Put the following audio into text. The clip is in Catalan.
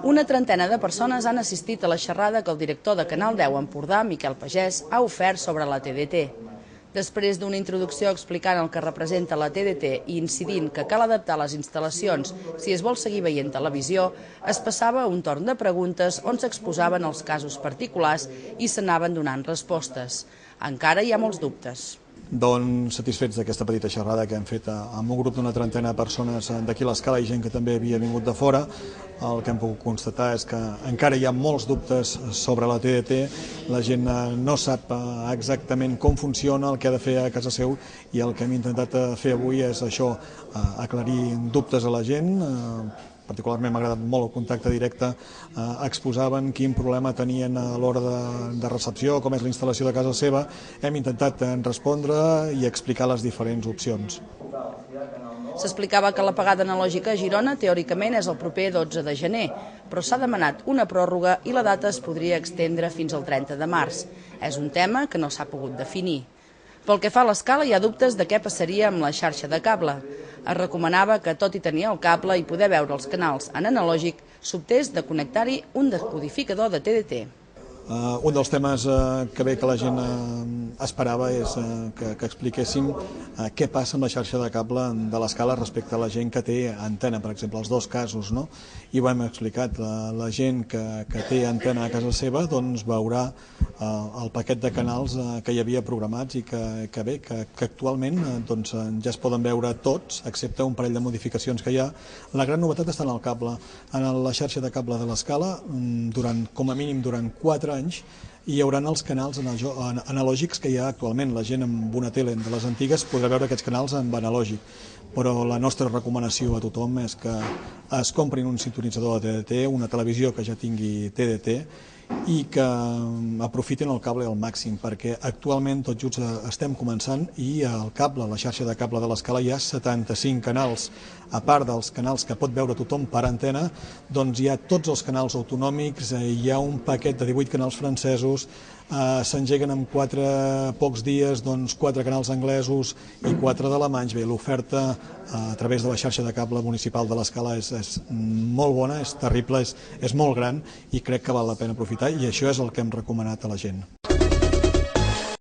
Una trentena de persones han assistit a la xerrada que el director de Canal 10 Empordà, Miquel Pagès, ha ofert sobre la TDT. Després d'una introducció explicant el que representa la TDT i incidint que cal adaptar les instal·lacions si es vol seguir veient televisió, es passava a un torn de preguntes on s'exposaven els casos particulars i s'anaven donant respostes. Encara hi ha molts dubtes. Doncs satisfets d'aquesta petita xerrada que hem fet amb un grup d'una trentena de persones d'aquí a l'Escala i gent que també havia vingut de fora. El que hem pogut constatar és que encara hi ha molts dubtes sobre la TDT, la gent no sap exactament com funciona, el que ha de fer a casa seu, i el que hem intentat fer avui és això, aclarir dubtes a la gent. Particularment m'ha agradat molt el contacte directe, exposaven quin problema tenien a l'hora de recepció, com és la instal·lació de casa seva. Hem intentat respondre i explicar les diferents opcions. S'explicava que l'apagada analògica a Girona teòricament és el proper 12 de gener, però s'ha demanat una pròrroga i la data es podria extendre fins al 30 de març. És un tema que no s'ha pogut definir. Pel que fa a l'Escala, hi ha dubtes de què passaria amb la xarxa de cable. Es recomanava que, tot i tenir el cable i poder veure els canals en analògic, s'optés de connectar-hi un descodificador de TDT. Un dels temes que bé que la gent esperava és que expliquéssim què passa amb la xarxa de cable de l'Escala respecte a la gent que té antena, per exemple, els dos casos, no? I ho hem explicat. La gent que té antena a casa seva doncs veurà el paquet de canals que hi havia programats i que actualment doncs, ja es poden veure tots, excepte un parell de modificacions que hi ha. La gran novetat està en el cable. En la xarxa de cable de l'Escala, com a mínim durant 4 anys, hi haurà els canals analògics que hi ha actualment. La gent amb una tele de les antigues podrà veure aquests canals en analògic, però la nostra recomanació a tothom és que es comprin un sintonitzador de TDT, una televisió que ja tingui TDT, i que aprofitin el cable al màxim, perquè actualment tot just estem començant i al cable, la xarxa de cable de l'Escala, hi ha 75 canals. A part dels canals que pot veure tothom per antena, doncs hi ha tots els canals autonòmics, hi ha un paquet de 18 canals francesos, s'engeguen en pocs dies 4 canals anglesos i 4 d'alemanys. Bé, l'oferta a través de la xarxa de cable municipal de l'Escala és molt bona, és terrible, és molt gran i crec que val la pena aprofitar, i això és el que hem recomanat a la gent.